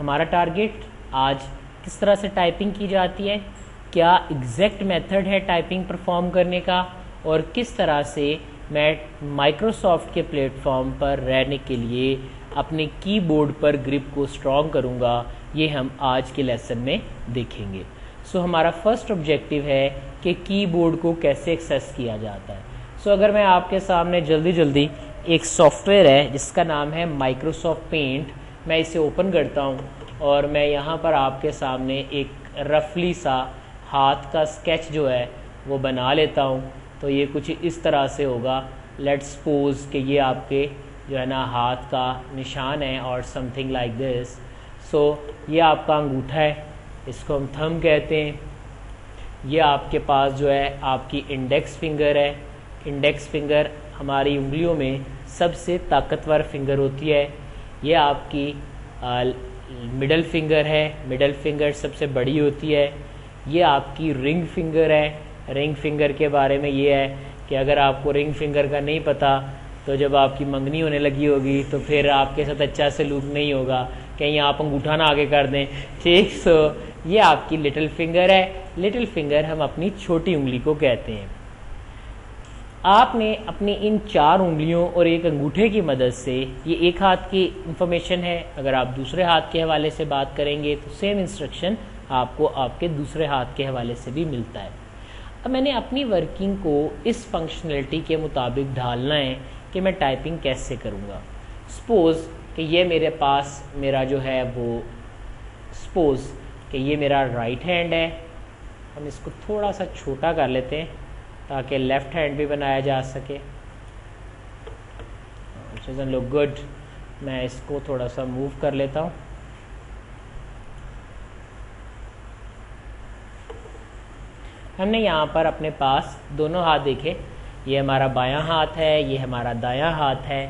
हमारा टारगेट आज किस तरह से टाइपिंग की जाती है, क्या एग्जैक्ट मेथड है टाइपिंग परफॉर्म करने का, और किस तरह से मैं माइक्रोसॉफ्ट के प्लेटफॉर्म पर रहने के लिए अपने कीबोर्ड पर ग्रिप को स्ट्रॉन्ग करूँगा, ये हम आज के लेसन में देखेंगे। सो हमारा फर्स्ट ऑब्जेक्टिव है कि कीबोर्ड को कैसे एक्सेस किया जाता है। सो अगर मैं आपके सामने जल्दी एक सॉफ्टवेयर है जिसका नाम है माइक्रोसॉफ्ट पेंट, मैं इसे ओपन करता हूँ और मैं यहाँ पर आपके सामने एक रफली सा हाथ का स्केच जो है वो बना लेता हूँ। तो ये कुछ इस तरह से होगा। लेट्स सपोज कि ये आपके जो है ना हाथ का निशान है और समथिंग लाइक दिस। सो ये आपका अंगूठा है, इसको हम थंब कहते हैं। ये आपके पास जो है आपकी इंडेक्स फिंगर है। इंडेक्स फिंगर हमारी उंगलियों में सबसे ताकतवर फिंगर होती है। ये आपकी मिडल फिंगर है, मिडल फिंगर सबसे बड़ी होती है। ये आपकी रिंग फिंगर है। रिंग फिंगर के बारे में ये है कि अगर आपको रिंग फिंगर का नहीं पता तो जब आपकी मंगनी होने लगी होगी तो फिर आपके साथ अच्छा सलूक नहीं होगा, कहीं आप अंगूठा ना आगे कर दें, ठीक। सो ये आपकी लिटिल फिंगर है। लिटिल फिंगर हम अपनी छोटी उंगली को कहते हैं। आपने अपनी इन 4 उंगलियों और एक अंगूठे की मदद से, ये एक हाथ की इंफॉर्मेशन है, अगर आप दूसरे हाथ के हवाले से बात करेंगे तो सेम इंस्ट्रक्शन आपको आपके दूसरे हाथ के हवाले से भी मिलता है। अब मैंने अपनी वर्किंग को इस फंक्शनलिटी के मुताबिक ढालना है कि मैं टाइपिंग कैसे करूँगा। सपोज़ कि ये मेरे पास मेरा जो है वो, सपोज़ कि ये मेरा राइट हैंड है। हम इसको थोड़ा सा छोटा कर लेते हैं ताकि लेफ़्ट हैंड भी बनाया जा सके। Doesn't look good. मैं इसको थोड़ा सा मूव कर लेता हूँ। हमने यहाँ पर अपने पास दोनों हाथ देखे, ये हमारा बायां हाथ है, ये हमारा दायां हाथ है।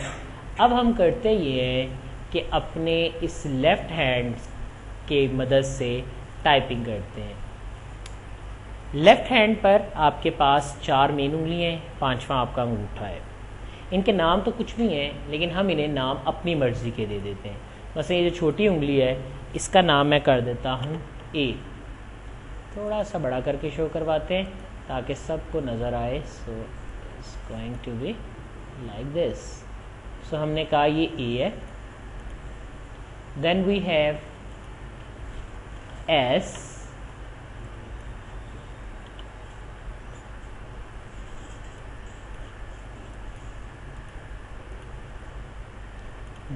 अब हम करते ये हैं कि अपने इस लेफ़्ट हैंड के मदद से टाइपिंग करते हैं। लेफ़्ट हैंड पर आपके पास 4 मेन उंगलियाँ हैं, 5वां आपका अंगूठा है। इनके नाम तो कुछ भी हैं लेकिन हम इन्हें नाम अपनी मर्ज़ी के दे देते हैं। वैसे ये जो छोटी उंगली है इसका नाम मैं कर देता हूँ ए। थोड़ा सा बड़ा करके शो करवाते हैं ताकि सबको नज़र आए। So it's going to be like this. So हमने कहा ये ए है। Then we have S,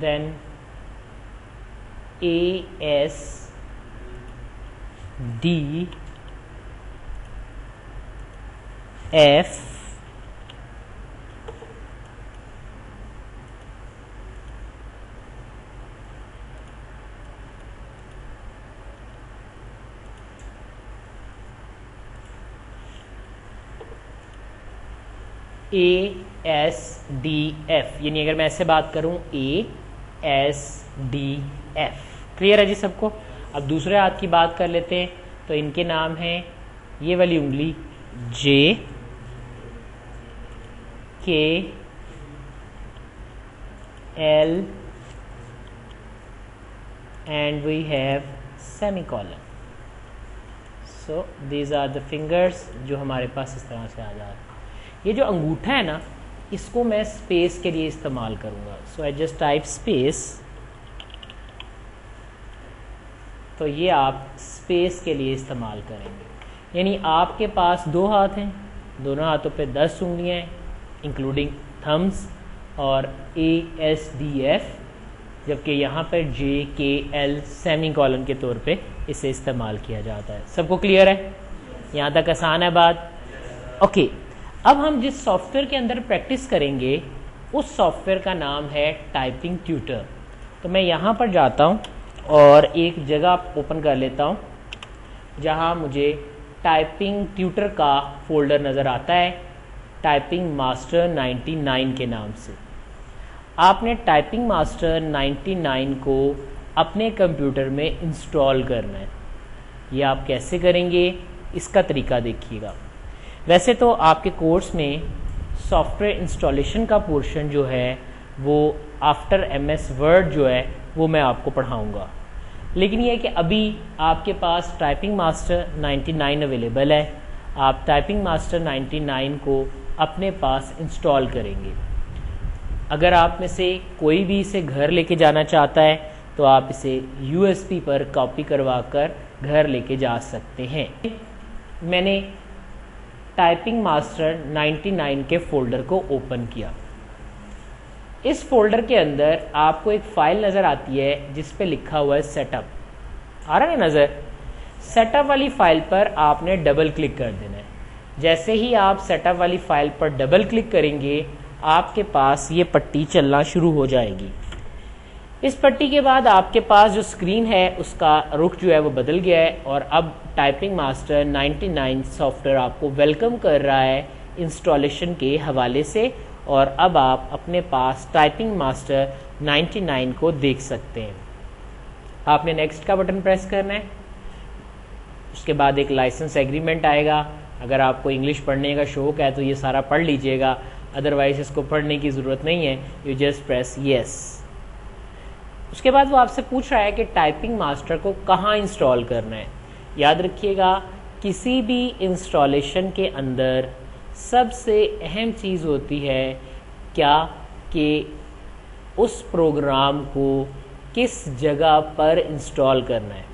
then A, S, D, F, A, S, D, F। यानी अगर मैं ऐसे बात करूं A, S, D, F। Clear है जी सबको। अब दूसरे हाथ की बात कर लेते हैं तो इनके नाम हैं, ये वाली उंगली J, K, L and we have semicolon। So these are the fingers जो हमारे पास इस तरह से आ जा रहा है। ये जो अंगूठा है ना, इसको मैं स्पेस के लिए इस्तेमाल करूँगा। सो आई जस्ट टाइप स्पेस। तो ये आप स्पेस के लिए इस्तेमाल करेंगे। यानी आपके पास 2 हाथ हैं, दोनों हाथों पे 10 उंगलियाँ हैं इंक्लूडिंग थम्स और A, S, D, F, जबकि यहाँ पर J, K, L सेमीकोलन के तौर पे इसे इस्तेमाल किया जाता है। सबको क्लियर है? यहाँ तक आसान है बात? ओके। अब हम जिस सॉफ्टवेयर के अंदर प्रैक्टिस करेंगे उस सॉफ्टवेयर का नाम है टाइपिंग ट्यूटर। तो मैं यहाँ पर जाता हूँ और एक जगह ओपन कर लेता हूँ जहाँ मुझे टाइपिंग ट्यूटर का फोल्डर नज़र आता है, टाइपिंग मास्टर 99 के नाम से। आपने टाइपिंग मास्टर 99 को अपने कंप्यूटर में इंस्टॉल करना है। ये आप कैसे करेंगे इसका तरीका देखिएगा। वैसे तो आपके कोर्स में सॉफ्टवेयर इंस्टॉलेशन का पोर्शन जो है वो आफ्टर MS वर्ड जो है वो मैं आपको पढ़ाऊँगा, लेकिन ये है कि अभी आपके पास टाइपिंग मास्टर 99 अवेलेबल है। आप टाइपिंग मास्टर 99 को अपने पास इंस्टॉल करेंगे। अगर आप में से कोई भी इसे घर लेके जाना चाहता है तो आप इसे USB पर कॉपी करवा कर घर लेके जा सकते हैं। मैंने टाइपिंग मास्टर 99 के फोल्डर को ओपन किया। इस फोल्डर के अंदर आपको एक फाइल नज़र आती है जिस पे लिखा हुआ है सेटअप। आ रहा है नज़र? सेटअप वाली फाइल पर आपने डबल क्लिक कर देना है। जैसे ही आप सेटअप वाली फाइल पर डबल क्लिक करेंगे आपके पास ये पट्टी चलना शुरू हो जाएगी। इस पट्टी के बाद आपके पास जो स्क्रीन है उसका रुख जो है वो बदल गया है और अब टाइपिंग मास्टर 99 सॉफ्टवेयर आपको वेलकम कर रहा है इंस्टॉलेशन के हवाले से, और अब आप अपने पास टाइपिंग मास्टर 99 को देख सकते हैं। आपने नेक्स्ट का बटन प्रेस करना है। उसके बाद एक लाइसेंस एग्रीमेंट आएगा। अगर आपको इंग्लिश पढ़ने का शौक है तो ये सारा पढ़ लीजिएगा, अदरवाइज इसको पढ़ने की ज़रूरत नहीं है, यू जस्ट प्रेस येस। उसके बाद वो आपसे पूछ रहा है कि टाइपिंग मास्टर को कहाँ इंस्टॉल करना है। याद रखिएगा, किसी भी इंस्टॉलेशन के अंदर सबसे अहम चीज़ होती है क्या कि उस प्रोग्राम को किस जगह पर इंस्टॉल करना है।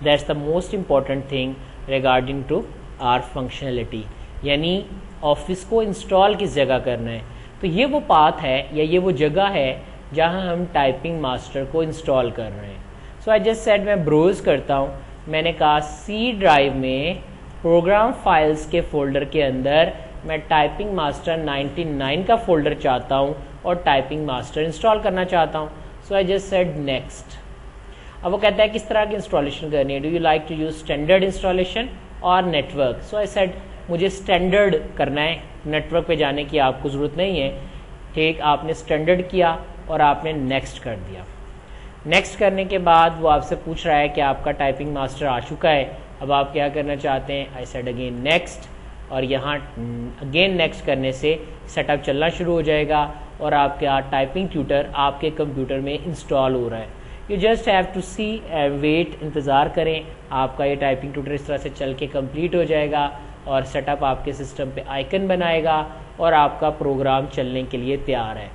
That's the most important thing regarding to our functionality, यानी ऑफिस को इंस्टॉल किस जगह करना है। तो ये वो पाथ है या ये वो जगह है जहां हम टाइपिंग मास्टर को इंस्टॉल कर रहे हैं। सो आई जस्ट सेड मैं ब्राउज करता हूं। मैंने कहा सी ड्राइव में प्रोग्राम फाइल्स के फोल्डर के अंदर मैं टाइपिंग मास्टर 99 का फोल्डर चाहता हूं और टाइपिंग मास्टर इंस्टॉल करना चाहता हूं। सो आई जस्ट सेड नेक्स्ट। अब वो कहता है किस तरह की इंस्टॉलेशन करनी है, do you like to use standard installation और नेटवर्क। सो आई सेड मुझे स्टैंडर्ड करना है, नेटवर्क पे जाने की आपको ज़रूरत नहीं है। ठीक, आपने स्टैंडर्ड किया और आपने नेक्स्ट कर दिया। नेक्स्ट करने के बाद वो आपसे पूछ रहा है कि आपका टाइपिंग मास्टर आ चुका है, अब आप क्या करना चाहते हैं। आई सेड अगेन नेक्स्ट, और यहाँ अगेन नेक्स्ट करने से सेटअप चलना शुरू हो जाएगा और आपका टाइपिंग ट्यूटर आपके कंप्यूटर में इंस्टॉल हो रहा है। You just have to see and wait, इंतज़ार करें। आपका ये टाइपिंग ट्यूटर इस तरह से चल के कंप्लीट हो जाएगा और सेटअप आपके सिस्टम पे आइकन बनाएगा और आपका प्रोग्राम चलने के लिए तैयार है।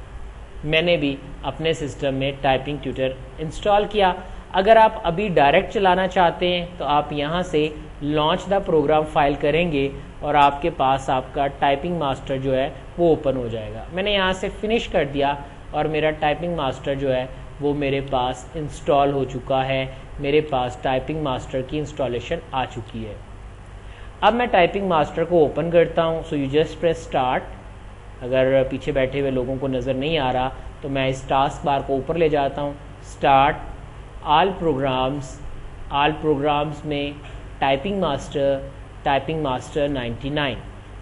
मैंने भी अपने सिस्टम में टाइपिंग ट्यूटर इंस्टॉल किया। अगर आप अभी डायरेक्ट चलाना चाहते हैं तो आप यहाँ से लॉन्च द प्रोग्राम फाइल करेंगे और आपके पास आपका टाइपिंग मास्टर जो है वो ओपन हो जाएगा। मैंने यहाँ से फिनिश कर दिया और मेरा टाइपिंग मास्टर जो है वो मेरे पास इंस्टॉल हो चुका है। मेरे पास टाइपिंग मास्टर की इंस्टॉलेशन आ चुकी है। अब मैं टाइपिंग मास्टर को ओपन करता हूँ। So you just press start. अगर पीछे बैठे हुए लोगों को नज़र नहीं आ रहा तो मैं इस टास्क बार को ऊपर ले जाता हूँ। स्टार्ट, ऑल प्रोग्राम्स में टाइपिंग मास्टर 99।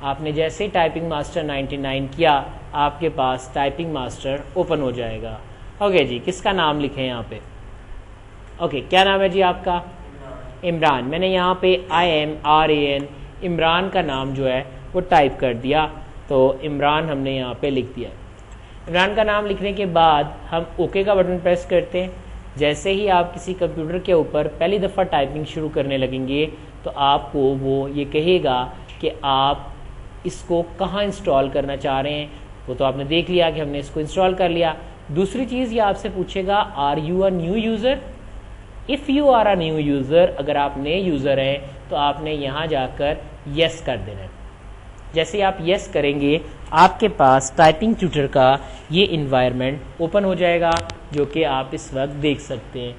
आपने जैसे ही टाइपिंग मास्टर 99 किया आपके पास टाइपिंग मास्टर ओपन हो जाएगा। ओके जी, किसका नाम लिखें यहाँ पे? ओके, क्या नाम है जी आपका? इमरान। मैंने यहाँ पे IMRAN इमरान का नाम जो है वो टाइप कर दिया, तो इमरान हमने यहाँ पे लिख दिया। इमरान का नाम लिखने के बाद हम ओके का बटन प्रेस करते हैं। जैसे ही आप किसी कंप्यूटर के ऊपर पहली दफ़ा टाइपिंग शुरू करने लगेंगे तो आपको वो ये कहेगा कि आप इसको कहाँ इंस्टॉल करना चाह रहे हैं। वो तो आपने देख लिया कि हमने इसको इंस्टॉल कर लिया। दूसरी चीज़ ये आपसे पूछेगा, are you a new user? If you are a new user, अगर आप नए यूज़र हैं तो आपने यहाँ जाकर येस कर देना है। जैसे आप येस करेंगे आपके पास टाइपिंग ट्यूटर का ये इन्वायरमेंट ओपन हो जाएगा जो कि आप इस वक्त देख सकते हैं।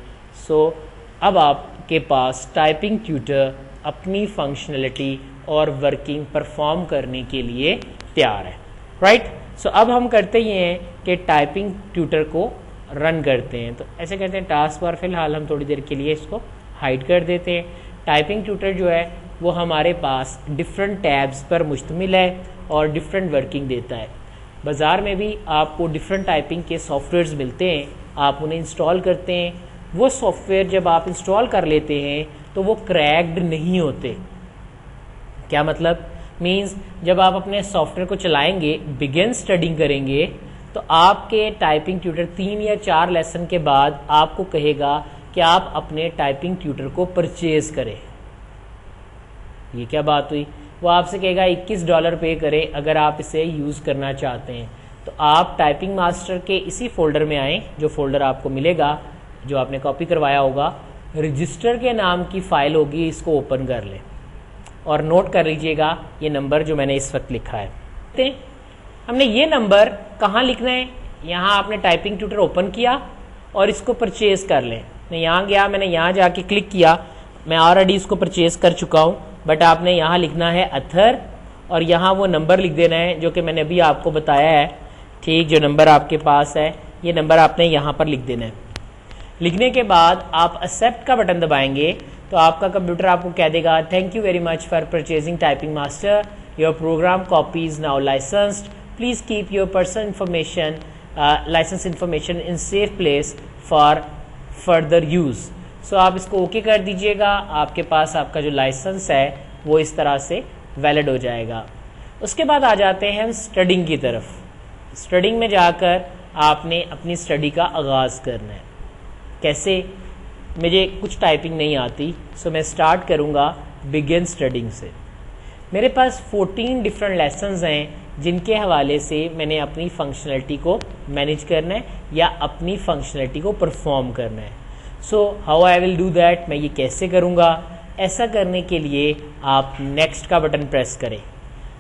सो अब आपके पास टाइपिंग ट्यूटर अपनी फंक्शनलिटी और वर्किंग परफॉर्म करने के लिए तैयार है, राइट। सो अब हम करते ये हैं कि टाइपिंग ट्यूटर को रन करते हैं। तो ऐसे करते हैं, टास्क बार फिलहाल हम थोड़ी देर के लिए इसको हाइड कर देते हैं। टाइपिंग ट्यूटर जो है वो हमारे पास डिफरेंट टैब्स पर मुश्तमिल है और डिफरेंट वर्किंग देता है। बाज़ार में भी आपको डिफरेंट टाइपिंग के सॉफ्टवेयर्स मिलते हैं, आप उन्हें इंस्टॉल करते हैं। वो सॉफ्टवेयर जब आप इंस्टॉल कर लेते हैं तो वो क्रैक्ड नहीं होते। क्या मतलब? मीन्स जब आप अपने सॉफ्टवेयर को चलाएंगे, बिगिन स्टडिंग करेंगे, तो आपके टाइपिंग ट्यूटर 3 या 4 लेसन के बाद आपको कहेगा कि आप अपने टाइपिंग ट्यूटर को परचेज करें। ये क्या बात हुई? वो आपसे कहेगा $21 पे करें अगर आप इसे यूज़ करना चाहते हैं। तो आप टाइपिंग मास्टर के इसी फोल्डर में आएँ, जो फोल्डर आपको मिलेगा, जो आपने कॉपी करवाया होगा, रजिस्टर के नाम की फ़ाइल होगी, इसको ओपन कर लें और नोट कर लीजिएगा ये नंबर जो मैंने इस वक्त लिखा है। हमने ये नंबर कहाँ लिखना है? यहाँ आपने टाइपिंग ट्यूटर ओपन किया और इसको परचेज कर लें। मैं यहाँ गया, मैंने यहाँ जाके क्लिक किया, मैं ऑलरेडी इसको परचेज कर चुका हूँ, बट आपने यहाँ लिखना है अथर और यहाँ वो नंबर लिख देना है जो कि मैंने अभी आपको बताया है। ठीक, जो नंबर आपके पास है ये नंबर आपने यहाँ पर लिख देना है। लिखने के बाद आप एक्सेप्ट का बटन दबाएंगे तो आपका कंप्यूटर आपको कह देगा thank you very much for purchasing Typing Master, your program copy is now licensed, please keep your personal information licence information in safe place for further use. So आप इसको okay कर दीजिएगा, आपके पास आपका जो लाइसेंस है वो इस तरह से वैलिड हो जाएगा। उसके बाद आ जाते हैं हम स्टडिंग की तरफ। स्टडिंग में जाकर आपने अपनी स्टडी का आगाज़ करना है। कैसे? मुझे कुछ टाइपिंग नहीं आती, सो मैं स्टार्ट करूँगा बिगिन स्टडिंग से। मेरे पास 14 डिफरेंट लेसन्स हैं जिनके हवाले से मैंने अपनी फंक्शनलिटी को मैनेज करना है या अपनी फंक्शनलिटी को परफॉर्म करना है। So how I will do that, मैं ये कैसे करूँगा? ऐसा करने के लिए आप नेक्स्ट का बटन प्रेस करें।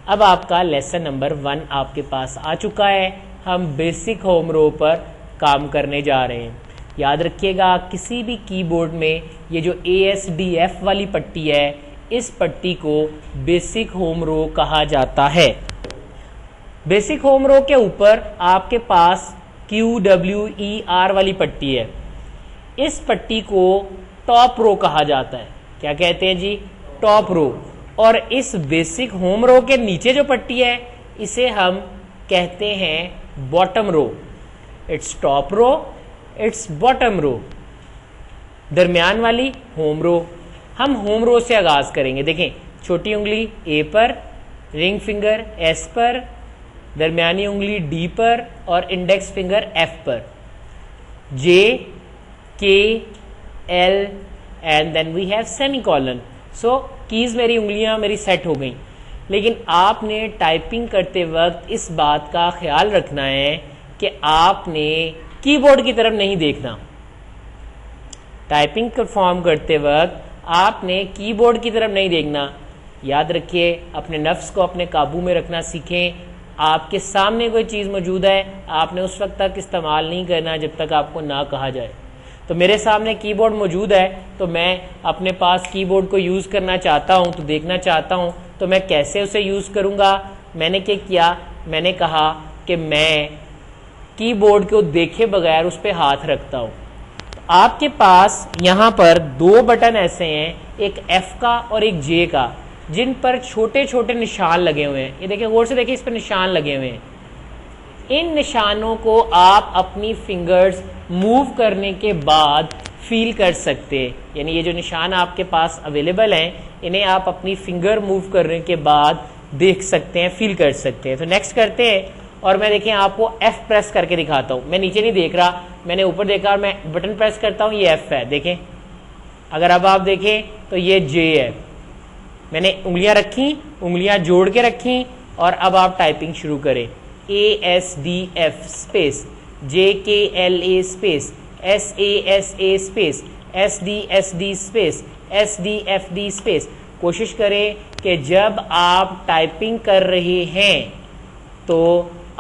अब आपका लेसन नंबर 1 आपके पास आ चुका है। हम बेसिक होम रो पर काम करने जा रहे हैं। याद रखिएगा किसी भी कीबोर्ड में ये जो ASDF वाली पट्टी है, इस पट्टी को बेसिक होम रो कहा जाता है। बेसिक होम रो के ऊपर आपके पास QWER वाली पट्टी है, इस पट्टी को टॉप रो कहा जाता है। क्या कहते हैं जी? Top row. और इस बेसिक होम रो के नीचे जो पट्टी है इसे हम कहते हैं bottom row. It's top row, it's bottom row. दरमियान वाली होम रो। हम होम रो से आगाज करेंगे। देखें, छोटी उंगली A पर, रिंग फिंगर S पर, दरमियानी उंगली D पर और इंडेक्स फिंगर F पर। J, K, L and then we have semicolon. So keys मेरी उंगलियां मेरी सेट हो गई, लेकिन आपने टाइपिंग करते वक्त इस बात का ख्याल रखना है कि आपने कीबोर्ड की तरफ नहीं देखना। टाइपिंग परफॉर्म करते वक्त आपने कीबोर्ड की तरफ नहीं देखना। याद रखिए, अपने नफ्स को अपने काबू में रखना सीखें। आपके सामने कोई चीज़ मौजूद है, आपने उस वक्त तक इस्तेमाल नहीं करना जब तक आपको ना कहा जाए। तो मेरे सामने कीबोर्ड मौजूद है, तो मैं अपने पास कीबोर्ड को यूज़ करना चाहता हूँ, तो देखना चाहता हूँ, तो मैं कैसे उसे यूज़ करूँगा? मैंने क्या किया? मैंने कहा कि मैं कीबोर्ड को देखे बगैर उस पर हाथ रखता हूँ। आपके पास यहाँ पर 2 बटन ऐसे हैं, एक F का और एक J का, जिन पर छोटे छोटे निशान लगे हुए हैं। ये देखिए, गौर से देखिए, इस पर निशान लगे हुए हैं। इन निशानों को आप अपनी फिंगर्स मूव करने के बाद फील कर सकते हैं। यानी ये जो निशान आपके पास अवेलेबल हैं, इन्हें आप अपनी फिंगर मूव करने के बाद देख सकते हैं, फील कर सकते हैं। तो नेक्स्ट करते हैं, और मैं देखें आपको F प्रेस करके दिखाता हूँ। मैं नीचे नहीं देख रहा, मैंने ऊपर देखा और मैं बटन प्रेस करता हूँ, ये F है। देखें, अगर अब आप देखें तो ये J है। मैंने उंगलियां रखी, उंगलियां जोड़ के रखी, और अब आप टाइपिंग शुरू करें। ASDF space, JKLA space, SASA space, SDSD space, SDFD space. कोशिश करें कि जब आप टाइपिंग कर रहे हैं तो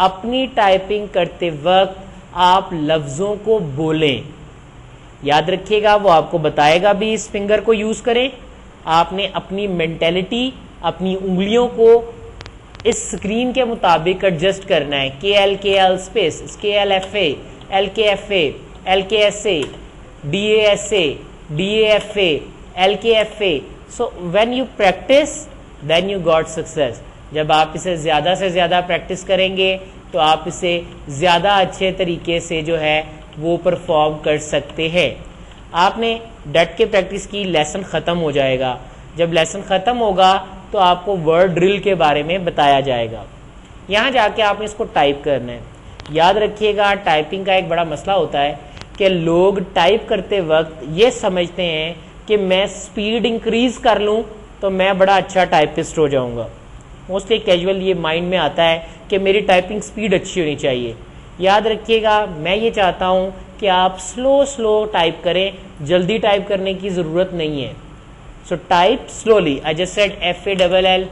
अपनी टाइपिंग करते वक्त आप लफ्ज़ों को बोलें। याद रखिएगा, वो आपको बताएगा भी इस फिंगर को यूज़ करें। आपने अपनी मेंटेलिटी, अपनी उंगलियों को इस स्क्रीन के मुताबिक एडजस्ट करना है। KL space, KLFA, LKFA, LKSA, DASA, DAFA, LKFA। So when you practice then you got success. जब आप इसे ज़्यादा से ज़्यादा प्रैक्टिस करेंगे तो आप इसे ज़्यादा अच्छे तरीके से जो है वो परफॉर्म कर सकते हैं। आपने डट के प्रैक्टिस की, लेसन ख़त्म हो जाएगा। जब लेसन ख़त्म होगा तो आपको वर्ड ड्रिल के बारे में बताया जाएगा। यहाँ जाके आपने इसको टाइप करना है। याद रखिएगा, टाइपिंग का एक बड़ा मसला होता है कि लोग टाइप करते वक्त ये समझते हैं कि मैं स्पीड इंक्रीज कर लूँ तो मैं बड़ा अच्छा टाइपिस्ट हो जाऊँगा। मोस्टली कैजुअल ये माइंड में आता है कि मेरी टाइपिंग स्पीड अच्छी होनी चाहिए। याद रखिएगा, मैं ये चाहता हूँ कि आप स्लो टाइप करें, जल्दी टाइप करने की ज़रूरत नहीं है। So type slowly. आई just said FALL।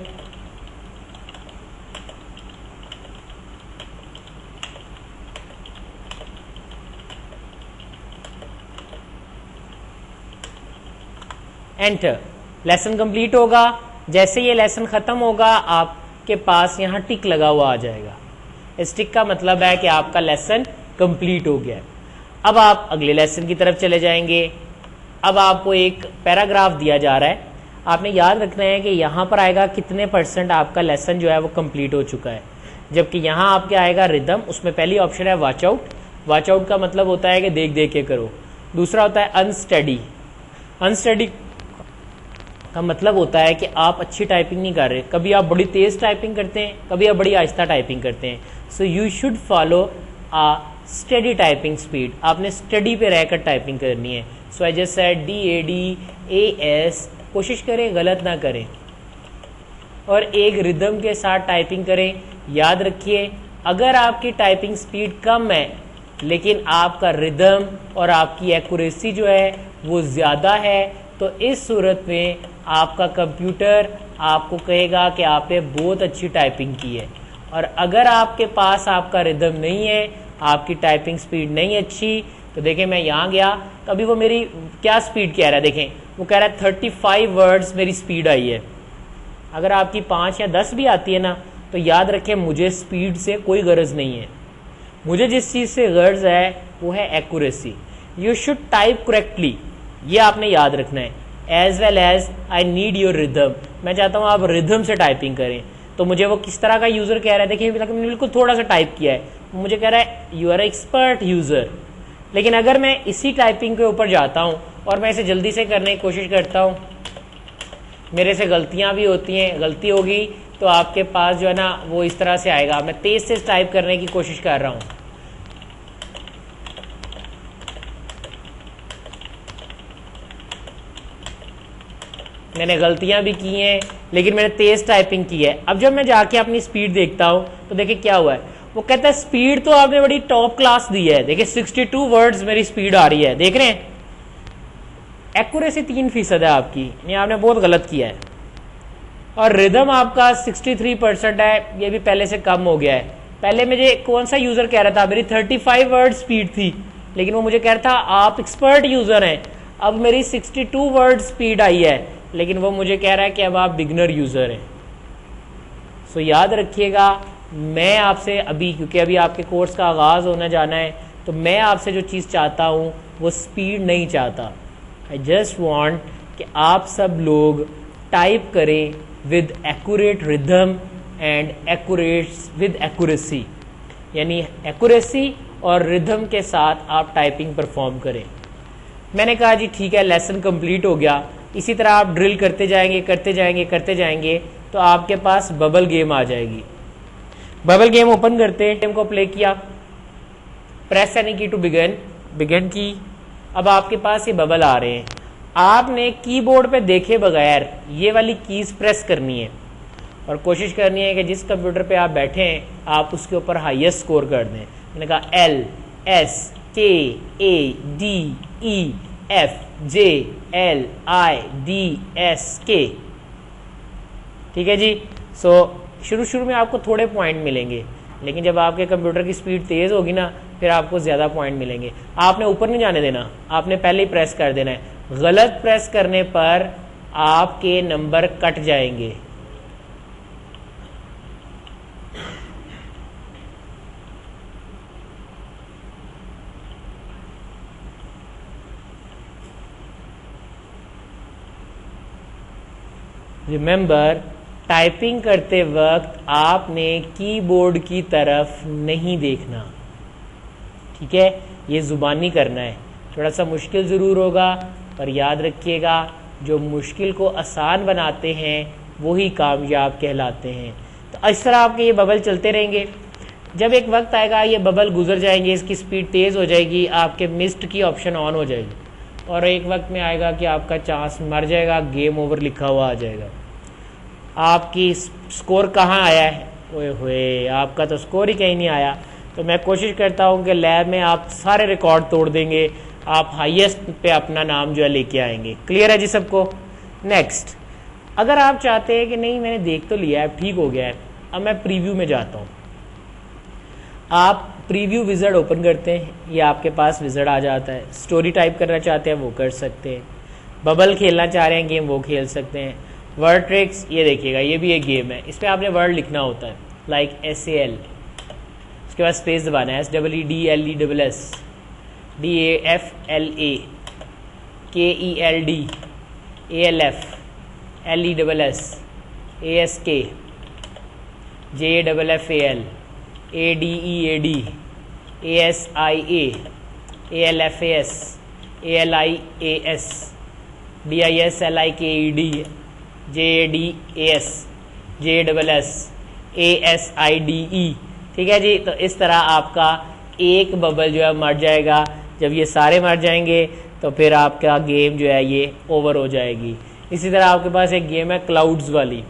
Enter. Lesson complete होगा। जैसे ये लेसन खत्म होगा आपके पास यहाँ टिक लगा हुआ आ जाएगा। इस टिक का मतलब है कि आपका लेसन कंप्लीट हो गया है। अब आप अगले लेसन की तरफ चले जाएंगे। अब आपको एक पैराग्राफ दिया जा रहा है, आपने याद रखना है कि यहाँ पर आएगा कितने % आपका लेसन जो है वो कंप्लीट हो चुका है, जबकि यहाँ आपके आएगा रिदम। उसमें पहली ऑप्शन है वॉच आउट। वॉच आउट का मतलब होता है कि देख देख के करो। दूसरा होता है अनस्टडी। अनस्टडी का मतलब होता है कि आप अच्छी टाइपिंग नहीं कर रहे। कभी आप बड़ी तेज टाइपिंग करते हैं, कभी आप बड़ी आहिस्ता टाइपिंग करते हैं। So you should follow a study typing speed. आपने स्टडी पे रहकर टाइपिंग करनी है। So I just said DADAS। कोशिश करें गलत ना करें और एक रिदम के साथ टाइपिंग करें। याद रखिए, अगर आपकी टाइपिंग स्पीड कम है लेकिन आपका रिदम और आपकी एक्यूरेसी जो है वो ज़्यादा है, तो इस सूरत में आपका कंप्यूटर आपको कहेगा कि आपने बहुत अच्छी टाइपिंग की है। और अगर आपके पास आपका रिदम नहीं है, आपकी टाइपिंग स्पीड नहीं अच्छी, तो देखें मैं यहाँ गया, अभी वो मेरी क्या स्पीड कह रहा है, देखें वो कह रहा है 35 वर्ड्स मेरी स्पीड आई है। अगर आपकी 5 या 10 भी आती है ना, तो याद रखें मुझे स्पीड से कोई गर्ज नहीं है। मुझे जिस चीज़ से गर्ज है वो है accuracy. You should type correctly, ये आपने याद रखना है। As well as I need your rhythm. मैं चाहता हूँ आप रिदम से टाइपिंग करें। तो मुझे वो किस तरह का यूज़र कह रहा है, देखिए मैंने बिल्कुल थोड़ा सा टाइप किया है, मुझे कह रहा है यू आर एक्सपर्ट यूज़र। लेकिन अगर मैं इसी टाइपिंग के ऊपर जाता हूँ और मैं इसे जल्दी से करने की कोशिश करता हूँ, मेरे से गलतियाँ भी होती हैं, गलती होगी तो आपके पास जो है ना वो इस तरह से आएगा। मैं तेज़ से टाइप करने की कोशिश कर रहा हूँ, मैंने गलतियां भी की हैं लेकिन मैंने तेज टाइपिंग की है। अब जब मैं जाके अपनी स्पीड देखता हूं तो देखिए क्या हुआ है, वो कहता है स्पीड तो आपने बड़ी टॉप क्लास दी है, देखिए 62 वर्ड्स मेरी स्पीड आ रही है, देख रहे हैं। एक्यूरेसी 3% है आपकी, ये आपने बहुत गलत किया है। और रिदम आपका 63% है, ये भी पहले से कम हो गया है। पहले मुझे कौन सा यूजर कह रहा था, मेरी 35 वर्ड स्पीड थी, लेकिन वो मुझे कह रहा था आप एक्सपर्ट यूजर हैं। अब मेरी 62 वर्ड स्पीड आई है, लेकिन वो मुझे कह रहा है कि अब आप बिगनर यूजर हैं। सो याद रखिएगा, मैं आपसे अभी, क्योंकि अभी आपके कोर्स का आगाज होने जाना है, तो मैं आपसे जो चीज़ चाहता हूँ वो स्पीड नहीं चाहता। आई जस्ट वॉन्ट कि आप सब लोग टाइप करें with accurate rhythm and with accuracy, यानी एक्यूरेसी और रिदम के साथ आप टाइपिंग परफॉर्म करें। मैंने कहा जी ठीक है, लेसन कंप्लीट हो गया। इसी तरह आप ड्रिल करते जाएंगे करते जाएंगे करते जाएंगे तो आपके पास बबल गेम आ जाएगी। बबल गेम ओपन करते हैं, गेम को प्ले किया, प्रेस एनी की टू बिगिन की। अब आपके पास ये बबल आ रहे हैं, आपने कीबोर्ड पे देखे बगैर ये वाली कीज प्रेस करनी है और कोशिश करनी है कि जिस कंप्यूटर पे आप बैठे हैं आप उसके ऊपर हाईएस्ट स्कोर कर दें। मैंने कहा LSKADEFJLIDSK, ठीक है जी। सो शुरू में आपको थोड़े पॉइंट मिलेंगे, लेकिन जब आपके कंप्यूटर की स्पीड तेज होगी ना फिर आपको ज़्यादा पॉइंट मिलेंगे। आपने ऊपर नहीं जाने देना, आपने पहले ही प्रेस कर देना है। गलत प्रेस करने पर आपके नंबर कट जाएंगे। रिमेंबर, टाइपिंग करते वक्त आपने कीबोर्ड की तरफ नहीं देखना, ठीक है। ये जुबानी करना है, थोड़ा सा मुश्किल ज़रूर होगा, पर याद रखिएगा जो मुश्किल को आसान बनाते हैं वही कामयाब कहलाते हैं। तो इस तरह आपके ये बबल चलते रहेंगे। जब एक वक्त आएगा ये बबल गुजर जाएंगे, इसकी स्पीड तेज़ हो जाएगी, आपके मिस्ड की ऑप्शन ऑन हो जाएगी और एक वक्त में आएगा कि आपका चांस मर जाएगा, गेम ओवर लिखा हुआ आ जाएगा। आपकी स्कोर कहाँ आया है? ओए होए, आपका तो स्कोर ही कहीं नहीं आया। तो मैं कोशिश करता हूँ कि लैब में आप सारे रिकॉर्ड तोड़ देंगे, आप हाईएस्ट पे अपना नाम जो है लेके आएंगे। क्लियर है जी सबको? नेक्स्ट, अगर आप चाहते हैं कि नहीं मैंने देख तो लिया है, ठीक हो गया है, अब मैं प्रीव्यू में जाता हूँ। आप प्रीव्यू विज़ार्ड ओपन करते हैं, ये आपके पास विज़ार्ड आ जाता है। स्टोरी टाइप करना चाहते हैं वो कर सकते हैं, बबल खेलना चाह रहे हैं गेम वो खेल सकते हैं। वर्ड ट्रिक्स, ये देखिएगा ये भी एक गेम है, इस पर आपने वर्ड लिखना होता है लाइक SAL, उसके बाद स्पेस दबाना है, SEEDLESS DAFLA KELD ALF LESS ASK JAFFAL ADEAD ASIA ALFAS ALIAS DISLIKED JADAS JASS ASIDE। ठीक है जी, तो इस तरह आपका एक बबल जो है मर जाएगा। जब ये सारे मर जाएंगे तो फिर आपका गेम जो है ये ओवर हो जाएगी। इसी तरह आपके पास एक गेम है क्लाउड्स वाली,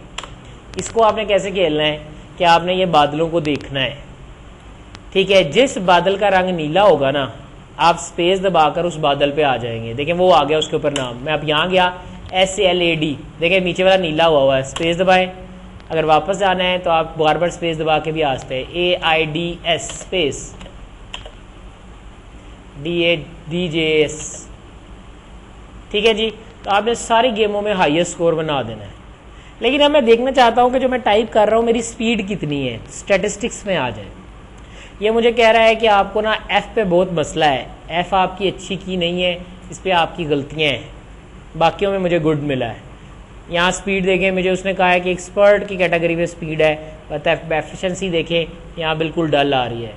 इसको आपने कैसे खेलना है कि आपने ये बादलों को देखना है। ठीक है, जिस बादल का रंग नीला होगा ना, आप स्पेस दबाकर उस बादल पे आ जाएंगे। देखें वो आ गया, उसके ऊपर नाम, मैं अब यहाँ गया SALAD, देखें नीचे वाला नीला हुआ है, स्पेस दबाएं। अगर वापस जाना है तो आप बार बार स्पेस दबा के भी आ सकते हैं, AIDS स्पेस DJS। ठीक है जी, तो आपने सारी गेमों में हाईएस्ट स्कोर बना देना है। लेकिन अब मैं देखना चाहता हूं कि जो मैं टाइप कर रहा हूं मेरी स्पीड कितनी है, स्टैटिस्टिक्स में आ जाए। ये मुझे कह रहा है कि आपको ना F पे बहुत मसला है, F आपकी अच्छी की नहीं है, इस पर आपकी गलतियां हैं, बाकियों में मुझे गुड मिला है। यहाँ स्पीड देखें, मुझे उसने कहा है कि एक्सपर्ट की कैटेगरी में स्पीड है, बट एफिशिएंसी देखें यहाँ बिल्कुल डल आ रही है।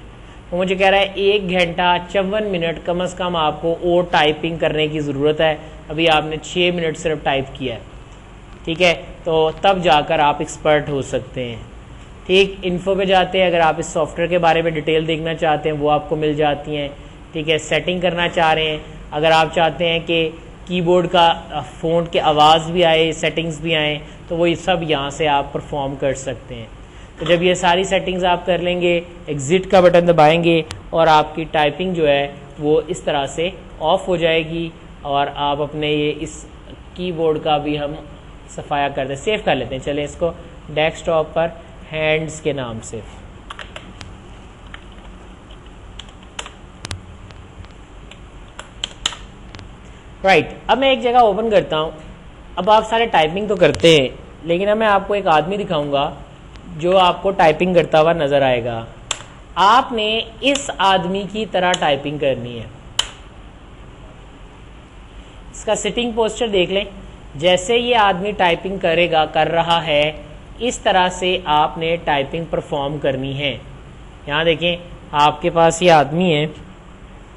वो मुझे कह रहा है 1 घंटा 54 मिनट कम से कम आपको और टाइपिंग करने की ज़रूरत है। अभी आपने 6 मिनट सिर्फ टाइप किया है। ठीक है, तो तब जाकर आप एक्सपर्ट हो सकते हैं। ठीक, इन्फो पे जाते हैं, अगर आप इस सॉफ्टवेयर के बारे में डिटेल देखना चाहते हैं वो आपको मिल जाती हैं। ठीक है, सेटिंग करना चाह रहे हैं, अगर आप चाहते हैं कि कीबोर्ड का फ़ॉन्ट के आवाज़ भी आए, सेटिंग्स भी आए, तो वो सब यहाँ से आप परफॉर्म कर सकते हैं। तो जब ये सारी सेटिंग्स आप कर लेंगे, एग्ज़िट का बटन दबाएंगे और आपकी टाइपिंग जो है वो इस तरह से ऑफ हो जाएगी और आप अपने ये इस कीबोर्ड का भी हम सफाया कर दें, सेव कर लेते हैं। चलें इसको डेस्कटॉप पर हैंड्स के नाम से। राइट, अब मैं एक जगह ओपन करता हूँ। अब आप सारे टाइपिंग तो करते हैं, लेकिन अब मैं आपको एक आदमी दिखाऊंगा जो आपको टाइपिंग करता हुआ नजर आएगा। आपने इस आदमी की तरह टाइपिंग करनी है। इसका सिटिंग पोस्चर देख लें, जैसे ये आदमी टाइपिंग कर रहा है, इस तरह से आपने टाइपिंग परफॉर्म करनी है। यहाँ देखें, आपके पास ये आदमी है,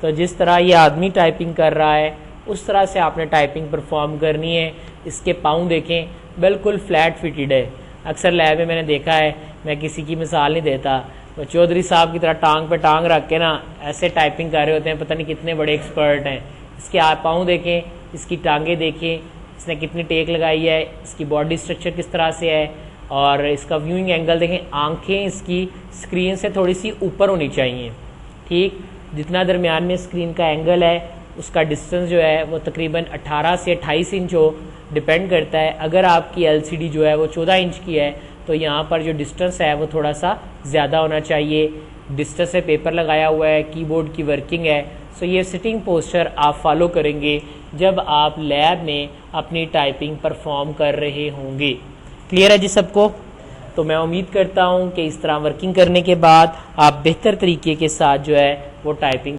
तो जिस तरह ये आदमी टाइपिंग कर रहा है उस तरह से आपने टाइपिंग परफॉर्म करनी है। इसके पाँव देखें, बिल्कुल फ्लैट फिटेड है। अक्सर लैब में मैंने देखा है, मैं किसी की मिसाल नहीं देता, तो चौधरी साहब की तरह टांग पे टांग रख के ना ऐसे टाइपिंग कर रहे होते हैं, पता नहीं कितने बड़े एक्सपर्ट हैं। इसके पाँव देखें, इसकी टांगें देखें, इसने कितनी टेक लगाई है, इसकी बॉडी स्ट्रक्चर किस तरह से है, और इसका व्यूइंग एंगल देखें। आंखें इसकी स्क्रीन से थोड़ी सी ऊपर होनी चाहिए। ठीक, जितना दरमियान में स्क्रीन का एंगल है उसका डिस्टेंस जो है वो तकरीबन 18 से 28 इंच हो, डिपेंड करता है। अगर आपकी LCD जो है वो 14 इंच की है तो यहाँ पर जो डिस्टेंस है वो थोड़ा सा ज़्यादा होना चाहिए। डिस्टेंस से पेपर लगाया हुआ है, कीबोर्ड की वर्किंग है। सो ये सिटिंग पोस्चर आप फॉलो करेंगे जब आप लैब में अपनी टाइपिंग परफॉर्म कर रहे होंगे। क्लियर है जी सबको? तो मैं उम्मीद करता हूँ कि इस तरह वर्किंग करने के बाद आप बेहतर तरीके के साथ जो है वो टाइपिंग